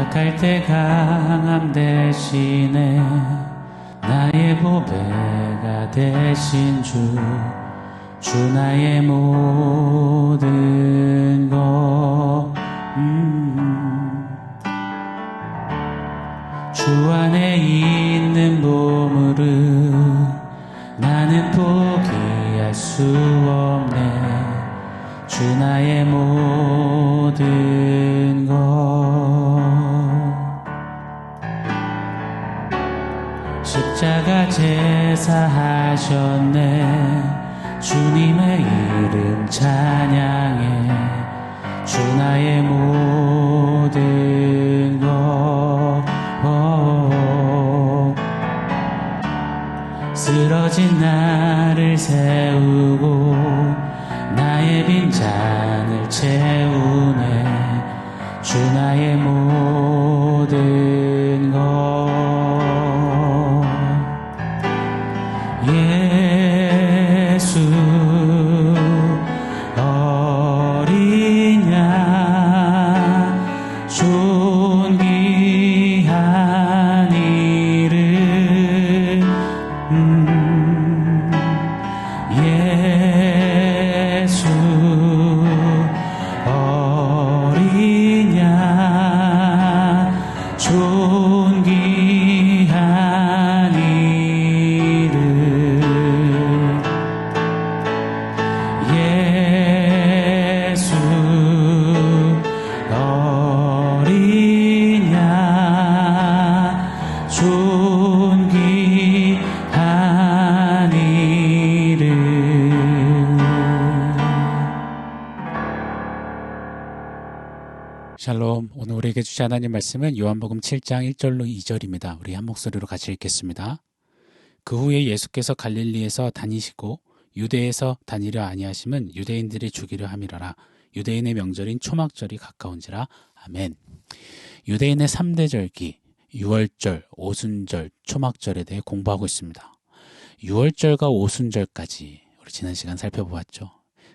약할 때 강함 대신에 나의 보배가 되신 주 나의 모든 것. 주 안에 있는 보물은 나는 포기할 수 없네. 주 나의 모든 것. 십자가 제사하셨네. 주님의 이름 찬양해. 주 나의 모든 것. 쓰러진 나를 세우고 나의 빈잔을 채우네. 주 나의 모든 것. 예수 어린 양 존귀한 이름. 예수 어린 양 존귀한 이름. 예수 어린 양 존귀한 이름. 샬롬. 오늘 우리에게 주신 하나님 말씀은 요한복음 7장 1절로 2절입니다. 우리 한 목소리로 같이 읽겠습니다. 그 후에 예수께서 갈릴리에서 다니시고 유대에서 다니려 아니하심은 유대인들이 죽이려 함이라라. 유대인의 명절인 초막절이 가까운지라. 아멘. 유대인의 3대 절기, 유월절, 오순절, 초막절에 대해 공부하고 있습니다. 유월절과 오순절까지 우리 지난 시간 살펴보았죠.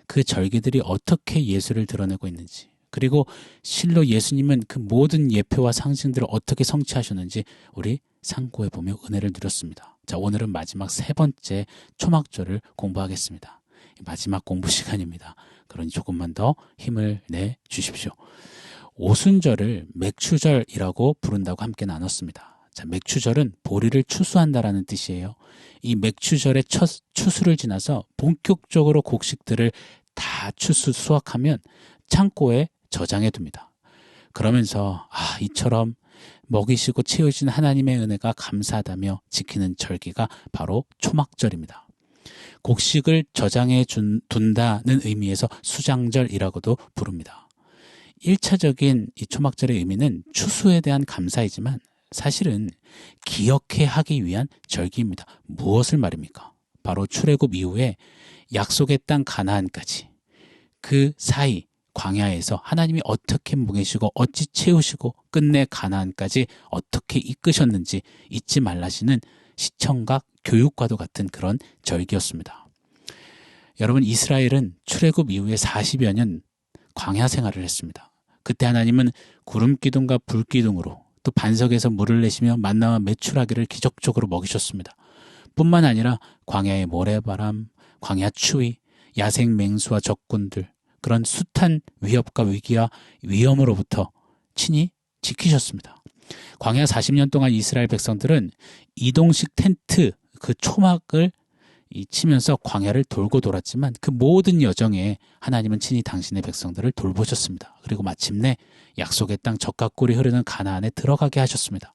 그 절기들이 어떻게 예수를 드러내고 있는지, 그리고 실로 예수님은 그 모든 예표와 상징들을 어떻게 성취하셨는지 우리 상고해보며 은혜를 누렸습니다. 자, 오늘은 마지막 세 번째 초막절을 공부하겠습니다. 마지막 공부 시간입니다. 그러니 조금만 더 힘을 내 주십시오. 오순절을 맥추절이라고 부른다고 함께 나눴습니다. 자, 맥추절은 보리를 추수한다라는 뜻이에요. 이 맥추절의 첫 추수를 지나서 본격적으로 곡식들을 다 수확하면 창고에 저장해 둡니다. 그러면서 이처럼 먹이시고 채우신 하나님의 은혜가 감사하다며 지키는 절기가 바로 초막절입니다. 곡식을 저장해 둔다는 의미에서 수장절이라고도 부릅니다. 1차적인 이 초막절의 의미는 추수에 대한 감사이지만 사실은 기억해 하기 위한 절기입니다. 무엇을 말입니까? 바로 출애굽 이후에 약속의 땅 가나안까지 그 사이 광야에서 하나님이 어떻게 먹이시고 어찌 채우시고 끝내 가나안까지 어떻게 이끄셨는지 잊지 말라시는 시청각 교육과도 같은 그런 절기였습니다. 여러분, 이스라엘은 출애굽 이후에 40여 년 광야 생활을 했습니다. 그때 하나님은 구름 기둥과 불 기둥으로 또 반석에서 물을 내시며 만나와 메추라기를 기적적으로 먹이셨습니다. 뿐만 아니라 광야의 모래바람, 광야 추위, 야생 맹수와 적군들, 그런 숱한 위협과 위기와 위험으로부터 친히 지키셨습니다. 광야 40년 동안 이스라엘 백성들은 이동식 텐트, 그 초막을 치면서 광야를 돌고 돌았지만 그 모든 여정에 하나님은 친히 당신의 백성들을 돌보셨습니다. 그리고 마침내 약속의 땅 젖과 꿀이 흐르는 가나안에 들어가게 하셨습니다.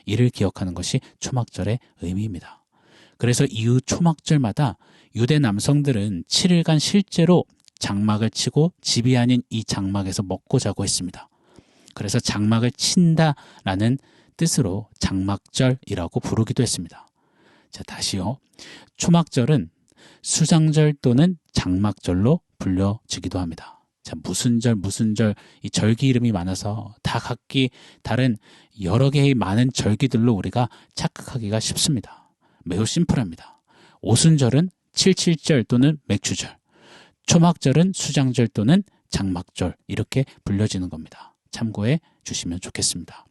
이를 기억하는 것이 초막절의 의미입니다. 그래서 이후 초막절마다 유대 남성들은 7일간 실제로 장막을 치고 집이 아닌 이 장막에서 먹고 자고 했습니다. 그래서 장막을 친다라는 뜻으로 장막절이라고 부르기도 했습니다. 자, 다시요. 초막절은 수장절 또는 장막절로 불려지기도 합니다. 자, 무슨 절 이 절기 이름이 많아서 다 각기 다른 여러 개의 많은 절기들로 우리가 착각하기가 쉽습니다. 매우 심플합니다. 오순절은 77절 또는 맥추절, 초막절은 수장절 또는 장막절, 이렇게 불려지는 겁니다. 참고해 주시면 좋겠습니다.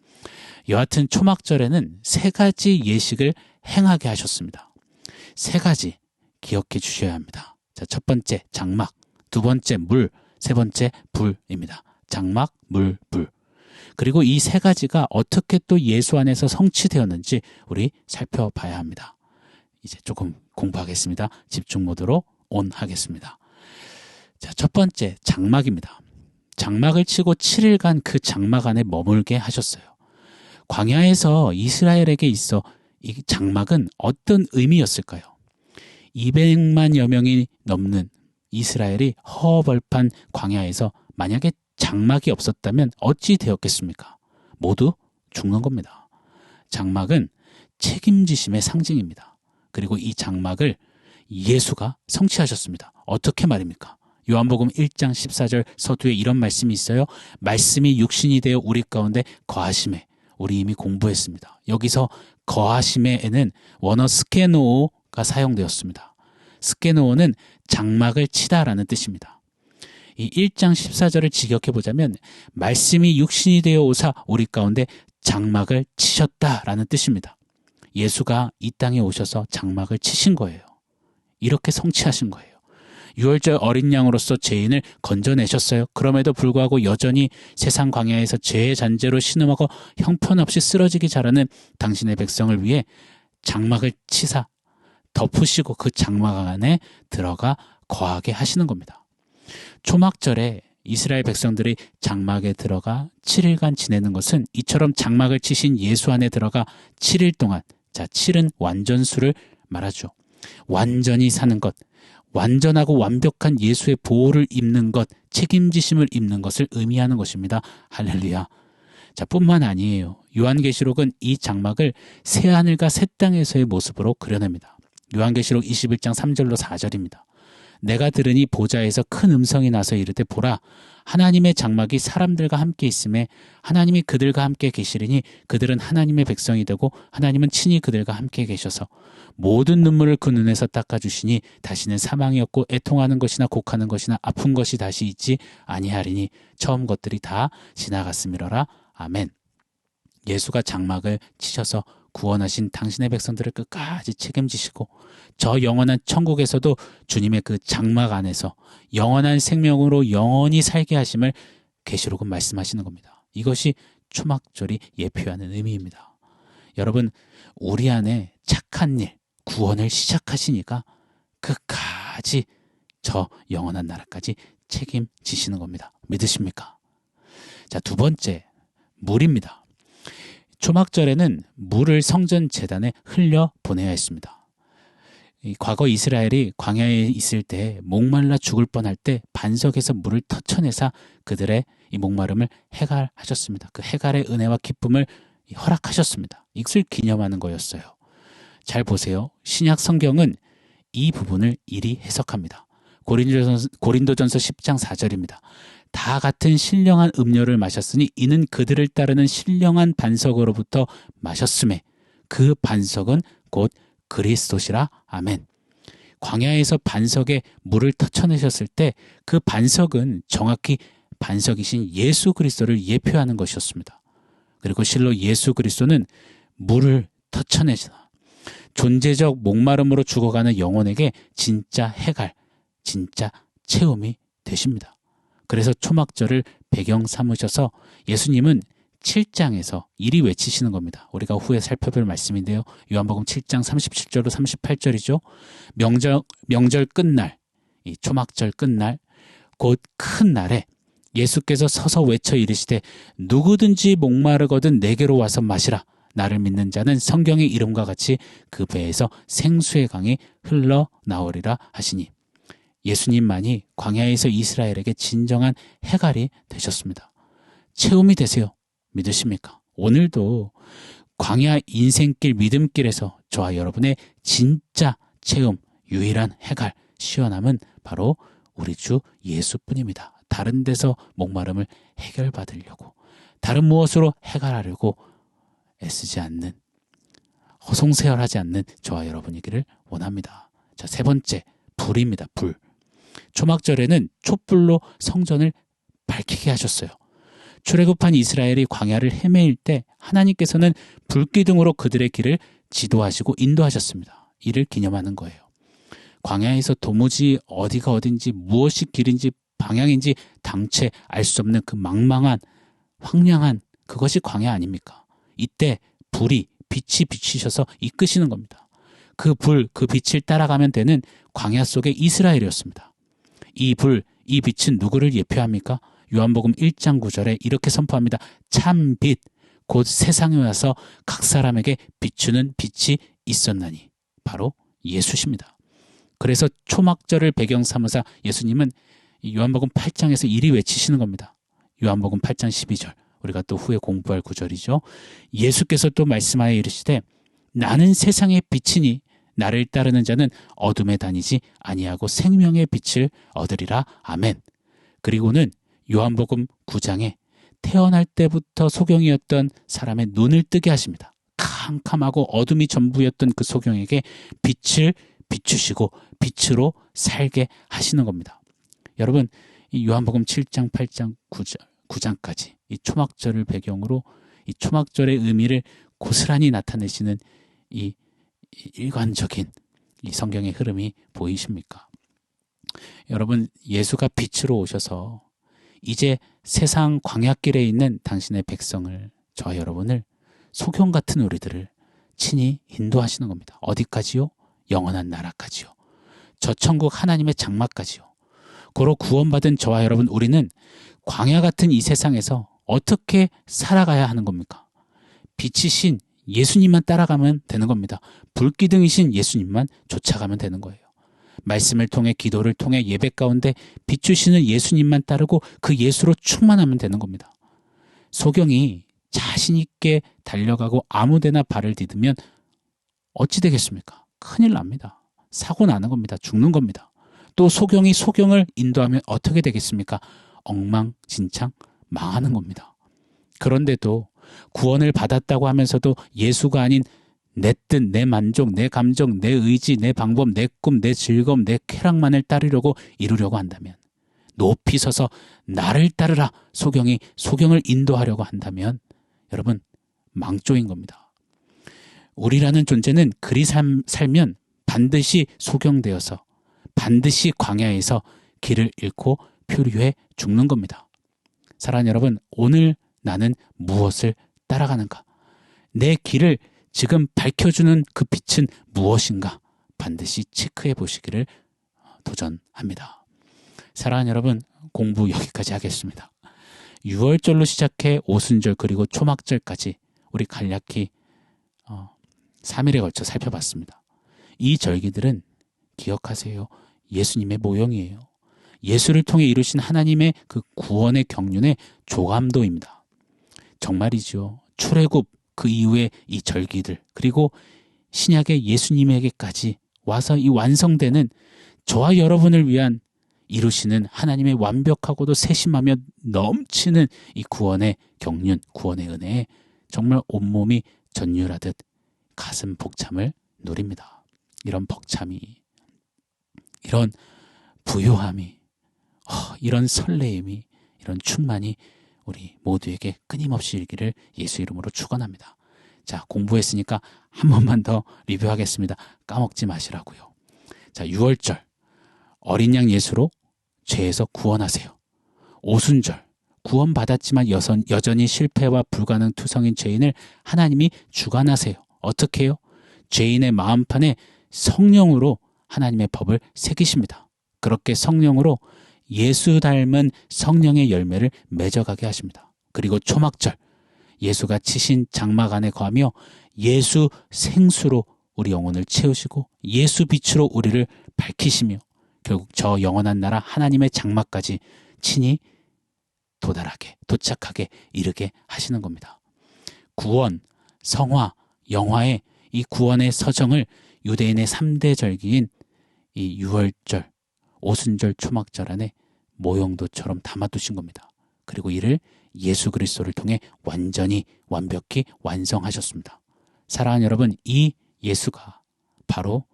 여하튼 초막절에는 세 가지 예식을 행하게 하셨습니다. 세 가지 기억해 주셔야 합니다. 자, 첫 번째 장막, 두 번째 물, 세 번째 불입니다. 장막, 물, 불. 그리고 이 세 가지가 어떻게 또 예수 안에서 성취되었는지 우리 살펴봐야 합니다. 이제 조금 공부하겠습니다. 집중 모드로 온 하겠습니다. 자, 첫 번째 장막입니다. 장막을 치고 7일간 그 장막 안에 머물게 하셨어요. 광야에서 이스라엘에게 있어 이 장막은 어떤 의미였을까요? 200만여 명이 넘는 이스라엘이 허허벌판 광야에서 만약에 장막이 없었다면 어찌 되었겠습니까? 모두 죽는 겁니다. 장막은 책임지심의 상징입니다. 그리고 이 장막을 예수가 성취하셨습니다. 어떻게 말입니까? 요한복음 1장 14절 서두에 이런 말씀이 있어요. 말씀이 육신이 되어 우리 가운데 거하심에. 우리 이미 공부했습니다. 여기서 거하심에는 원어 스케노가 사용되었습니다. 스케노는 장막을 치다라는 뜻입니다. 이 1장 14절을 직역해 보자면 말씀이 육신이 되어 오사 우리 가운데 장막을 치셨다라는 뜻입니다. 예수가 이 땅에 오셔서 장막을 치신 거예요. 이렇게 성취하신 거예요. 유월절 어린 양으로서 죄인을 건져내셨어요. 그럼에도 불구하고 여전히 세상 광야에서 죄의 잔재로 신음하고 형편없이 쓰러지기 잘하는 당신의 백성을 위해 장막을 치사 덮으시고 그 장막 안에 들어가 거하게 하시는 겁니다. 초막절에 이스라엘 백성들이 장막에 들어가 7일간 지내는 것은 이처럼 장막을 치신 예수 안에 들어가 7일 동안, 자, 7은 완전수를 말하죠. 완전히 사는 것, 완전하고 완벽한 예수의 보호를 입는 것, 책임지심을 입는 것을 의미하는 것입니다. 할렐루야. 자, 뿐만 아니에요. 요한계시록은 이 장막을 새하늘과 새 땅에서의 모습으로 그려냅니다. 요한계시록 21장 3절로 4절입니다. 내가 들으니 보좌에서 큰 음성이 나서 이르되 보라 하나님의 장막이 사람들과 함께 있음에 하나님이 그들과 함께 계시리니 그들은 하나님의 백성이 되고 하나님은 친히 그들과 함께 계셔서 모든 눈물을 그 눈에서 닦아주시니 다시는 사망이 없고 애통하는 것이나 곡하는 것이나 아픈 것이 다시 있지 아니하리니 처음 것들이 다 지나갔음이로라. 아멘. 예수가 장막을 치셔서 구원하신 당신의 백성들을 끝까지 책임지시고 저 영원한 천국에서도 주님의 그 장막 안에서 영원한 생명으로 영원히 살게 하심을 계시록은 말씀하시는 겁니다. 이것이 초막절이 예표하는 의미입니다. 여러분, 우리 안에 착한 일, 구원을 시작하시니까 끝까지 저 영원한 나라까지 책임지시는 겁니다. 믿으십니까? 자, 두 번째, 물입니다. 초막절에는 물을 성전 제단에 흘려 보내야 했습니다. 과거 이스라엘이 광야에 있을 때 목말라 죽을 뻔할 때 반석에서 물을 터쳐내사 그들의 이 목마름을 해갈하셨습니다. 그 해갈의 은혜와 기쁨을 허락하셨습니다. 이것을 기념하는 거였어요. 잘 보세요. 신약 성경은 이 부분을 이리 해석합니다. 고린도전서 10장 4절입니다. 다 같은 신령한 음료를 마셨으니 이는 그들을 따르는 신령한 반석으로부터 마셨음에 그 반석은 곧 그리스도시라. 아멘. 광야에서 반석에 물을 터쳐내셨을 때 그 반석은 정확히 반석이신 예수 그리스도를 예표하는 것이었습니다. 그리고 실로 예수 그리스도는 물을 터쳐내시다. 존재적 목마름으로 죽어가는 영혼에게 진짜 해갈, 진짜 체험이 되십니다. 그래서 초막절을 배경 삼으셔서 예수님은 7장에서 이리 외치시는 겁니다. 우리가 후에 살펴볼 말씀인데요. 요한복음 7장 37절로 38절이죠. 명절 끝날, 이 초막절 끝날, 곧 큰 날에 예수께서 서서 외쳐 이르시되 누구든지 목마르거든 내게로 와서 마시라. 나를 믿는 자는 성경의 이름과 같이 그 배에서 생수의 강이 흘러나오리라 하시니 예수님만이 광야에서 이스라엘에게 진정한 해갈이 되셨습니다. 체험이 되세요. 믿으십니까? 오늘도 광야 인생길 믿음길에서 저와 여러분의 진짜 체험, 유일한 해갈, 시원함은 바로 우리 주 예수뿐입니다. 다른 데서 목마름을 해결받으려고, 다른 무엇으로 해결하려고 애쓰지 않는, 허송세월하지 않는 저와 여러분이기를 원합니다. 자, 세 번째, 불입니다. 불. 초막절에는 촛불로 성전을 밝히게 하셨어요. 출애굽한 이스라엘이 광야를 헤매일 때 하나님께서는 불기둥으로 그들의 길을 지도하시고 인도하셨습니다. 이를 기념하는 거예요. 광야에서 도무지 어디가 어딘지 무엇이 길인지 방향인지 당최 알 수 없는 그 망망한 황량한 그것이 광야 아닙니까? 이때 불이 빛이 비치셔서 이끄시는 겁니다. 그 불, 그 빛을 따라가면 되는 광야 속의 이스라엘이었습니다. 이 불, 이 빛은 누구를 예표합니까? 요한복음 1장 9절에 이렇게 선포합니다. 참 빛, 곧 세상에 와서 각 사람에게 비추는 빛이 있었나니. 바로 예수십니다. 그래서 초막절을 배경 삼으사 예수님은 요한복음 8장에서 이리 외치시는 겁니다. 요한복음 8장 12절. 우리가 또 후에 공부할 구절이죠. 예수께서 또 말씀하여 이르시되 나는 세상의 빛이니 나를 따르는 자는 어둠에 다니지 아니하고 생명의 빛을 얻으리라. 아멘. 그리고는 요한복음 9장에 태어날 때부터 소경이었던 사람의 눈을 뜨게 하십니다. 캄캄하고 어둠이 전부였던 그 소경에게 빛을 비추시고 빛으로 살게 하시는 겁니다. 여러분, 이 요한복음 7장, 8장, 9장까지 이 초막절을 배경으로 이 초막절의 의미를 고스란히 나타내시는 이 일관적인 이 성경의 흐름이 보이십니까? 여러분, 예수가 빛으로 오셔서 이제 세상 광야길에 있는 당신의 백성을, 저와 여러분을, 소경 같은 우리들을 친히 인도하시는 겁니다. 어디까지요? 영원한 나라까지요. 저 천국 하나님의 장막까지요. 고로 구원받은 저와 여러분, 우리는 광야 같은 이 세상에서 어떻게 살아가야 하는 겁니까? 빛이신 예수님만 따라가면 되는 겁니다. 불기둥이신 예수님만 쫓아가면 되는 거예요. 말씀을 통해, 기도를 통해, 예배 가운데 비추시는 예수님만 따르고 그 예수로 충만하면 되는 겁니다. 소경이 자신 있게 달려가고 아무데나 발을 디디면 어찌 되겠습니까? 큰일 납니다. 사고 나는 겁니다. 죽는 겁니다. 또 소경이 소경을 인도하면 어떻게 되겠습니까? 엉망진창 망하는 겁니다. 그런데도 구원을 받았다고 하면서도 예수가 아닌 내 뜻, 내 만족, 내 감정, 내 의지, 내 방법, 내 꿈, 내 즐거움, 내 쾌락만을 따르려고 이루려고 한다면, 높이 서서 나를 따르라 소경이 소경을 인도하려고 한다면 여러분, 망조인 겁니다. 우리라는 존재는 그리 살면 반드시 소경되어서 반드시 광야에서 길을 잃고 표류해 죽는 겁니다. 사랑하는 여러분, 오늘 나는 무엇을 따라가는가? 내 길을 지금 밝혀주는 그 빛은 무엇인가? 반드시 체크해 보시기를 도전합니다. 사랑하는 여러분, 공부 여기까지 하겠습니다. 6월절로 시작해 오순절 그리고 초막절까지 우리 간략히 3일에 걸쳐 살펴봤습니다. 이 절기들은 기억하세요. 예수님의 모형이에요. 예수를 통해 이루신 하나님의 그 구원의 경륜의 조감도입니다. 정말이죠. 출애굽 그 이후에 이 절기들, 그리고 신약의 예수님에게까지 와서 이 완성되는 저와 여러분을 위한 이루시는 하나님의 완벽하고도 세심하며 넘치는 이 구원의 경륜, 구원의 은혜에 정말 온몸이 전율하듯 가슴 벅참을 누립니다. 이런 벅참이, 이런 부요함이, 이런 설레임이, 이런 충만이 우리 모두에게 끊임없이 일기를 예수 이름으로 축원합니다. 자, 공부했으니까 한 번만 더 리뷰하겠습니다. 까먹지 마시라고요. 자, 6월절 어린 양 예수로 죄에서 구원하세요. 오순절 구원받았지만 여전히 실패와 불가능투성인 죄인을 하나님이 주관하세요. 어떻게 해요? 죄인의 마음판에 성령으로 하나님의 법을 새기십니다. 그렇게 성령으로 예수 닮은 성령의 열매를 맺어가게 하십니다. 그리고 초막절 예수가 치신 장막 안에 거하며 예수 생수로 우리 영혼을 채우시고 예수 빛으로 우리를 밝히시며 결국 저 영원한 나라 하나님의 장막까지 친히 도착하게 이르게 하시는 겁니다. 구원, 성화, 영화의 이 구원의 서정을 유대인의 3대 절기인 이 6월절, 오순절, 초막절 안에 모형도처럼 담아두신 겁니다. 그리고 이를 예수 그리스도를 통해 완전히 완벽히 완성하셨습니다. 사랑하는 여러분, 이 예수가 바로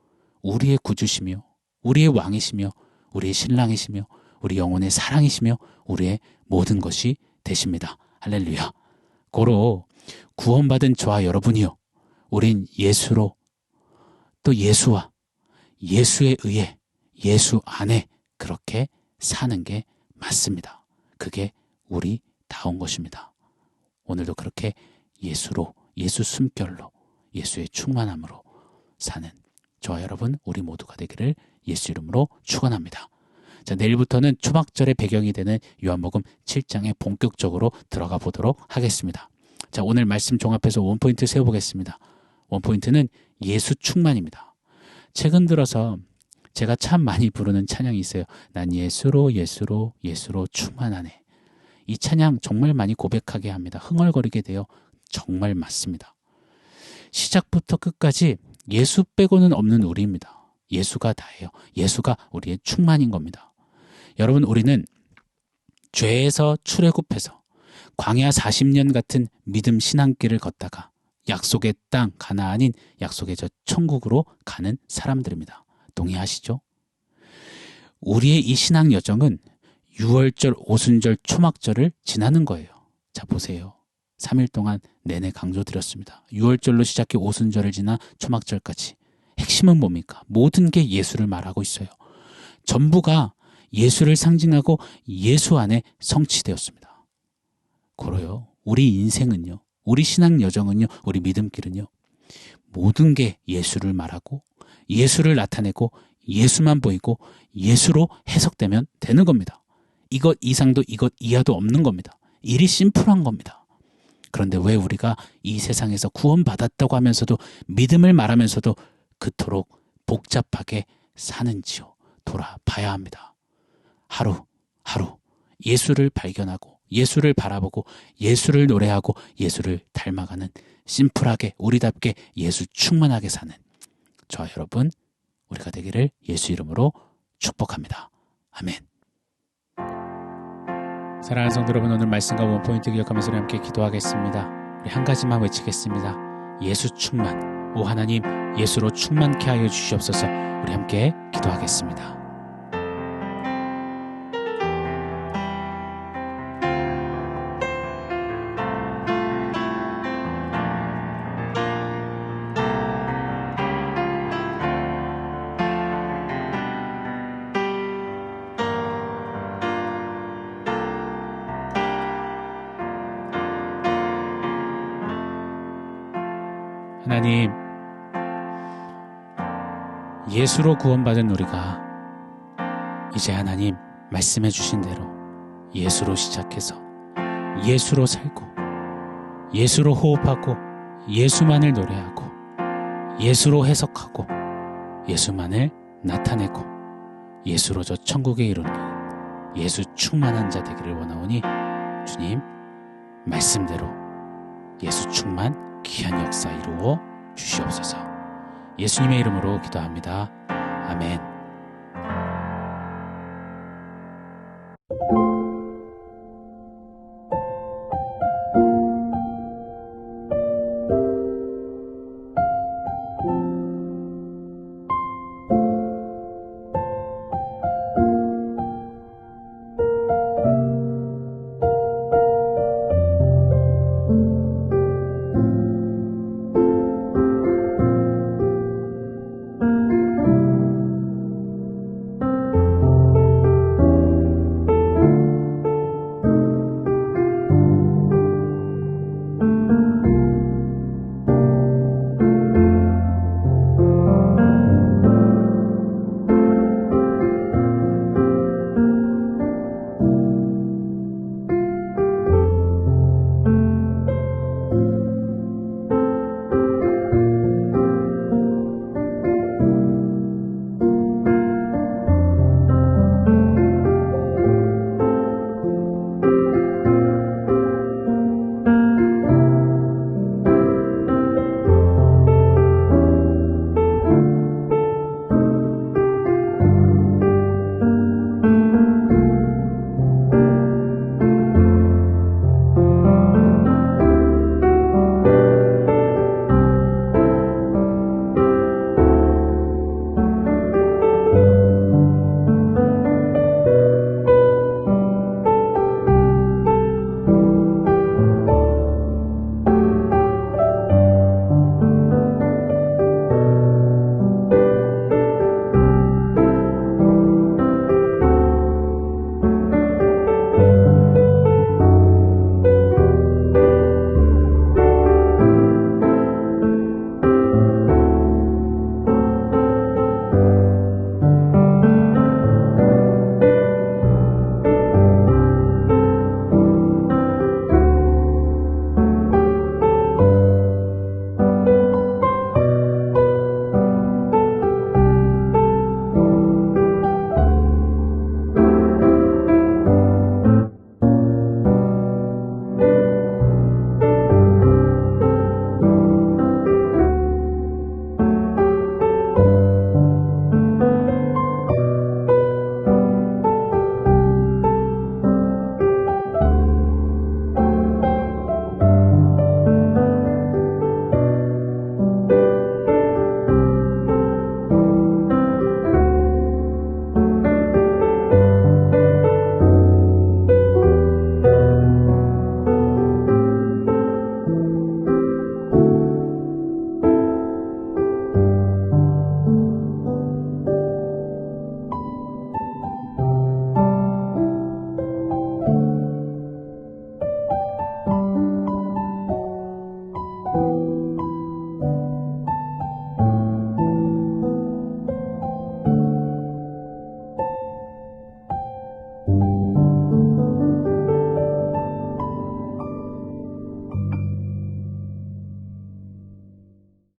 우리의 구주시며 우리의 왕이시며 우리의 신랑이시며 우리 영혼의 사랑이시며 우리의 모든 것이 되십니다. 할렐루야. 고로 구원받은 저와 여러분이요, 우린 예수로, 또 예수와 예수에 의해 예수 안에 그렇게 사는 게 맞습니다. 그게 우리다운 것입니다. 오늘도 그렇게 예수로, 예수 숨결로, 예수의 충만함으로 사는 저와 여러분, 우리 모두가 되기를 예수 이름으로 축원합니다. 자, 내일부터는 초막절의 배경이 되는 요한복음 7장에 본격적으로 들어가 보도록 하겠습니다. 자, 오늘 말씀 종합해서 원포인트 세워보겠습니다. 원포인트는 예수 충만입니다. 최근 들어서 제가 참 많이 부르는 찬양이 있어요. 난 예수로 예수로 예수로 충만하네. 이 찬양 정말 많이 고백하게 합니다. 흥얼거리게 돼요. 정말 맞습니다. 시작부터 끝까지 예수 빼고는 없는 우리입니다. 예수가 다예요. 예수가 우리의 충만인 겁니다. 여러분, 우리는 죄에서 출애굽해서 광야 40년 같은 믿음 신앙길을 걷다가 약속의 땅 가나안인 약속의 저 천국으로 가는 사람들입니다. 동의하시죠? 우리의 이 신앙 여정은 유월절, 오순절, 초막절을 지나는 거예요. 자, 보세요. 3일 동안 내내 강조드렸습니다. 유월절로 시작해 오순절을 지나 초막절까지. 핵심은 뭡니까? 모든 게 예수를 말하고 있어요. 전부가 예수를 상징하고 예수 안에 성취되었습니다. 그래요. 우리 인생은요, 우리 신앙 여정은요, 우리 믿음길은요, 모든 게 예수를 말하고 예수를 나타내고 예수만 보이고 예수로 해석되면 되는 겁니다. 이것 이상도 이것 이하도 없는 겁니다. 일이 심플한 겁니다. 그런데 왜 우리가 이 세상에서 구원받았다고 하면서도 믿음을 말하면서도 그토록 복잡하게 사는지요? 돌아봐야 합니다. 하루하루 예수를 발견하고 예수를 바라보고 예수를 노래하고 예수를 닮아가는, 심플하게 우리답게 예수 충만하게 사는 저와 여러분, 우리가 되기를 예수 이름으로 축복합니다. 아멘. 사랑하는 성도 여러분, 오늘 말씀과 원포인트 기억하면서 우리 함께 기도하겠습니다. 우리 한 가지만 외치겠습니다. 예수 충만. 오 하나님, 예수로 충만케 하여 주시옵소서. 우리 함께 기도하겠습니다. 하나님, 예수로 구원받은 우리가 이제 하나님 말씀해 주신 대로 예수로 시작해서 예수로 살고 예수로 호흡하고 예수만을 노래하고 예수로 해석하고 예수만을 나타내고 예수로 저 천국에 이르는 예수 충만한 자 되기를 원하오니 주님 말씀대로 예수 충만 귀한 역사 이루어 주시옵소서. 예수님의 이름으로 기도합니다. 아멘.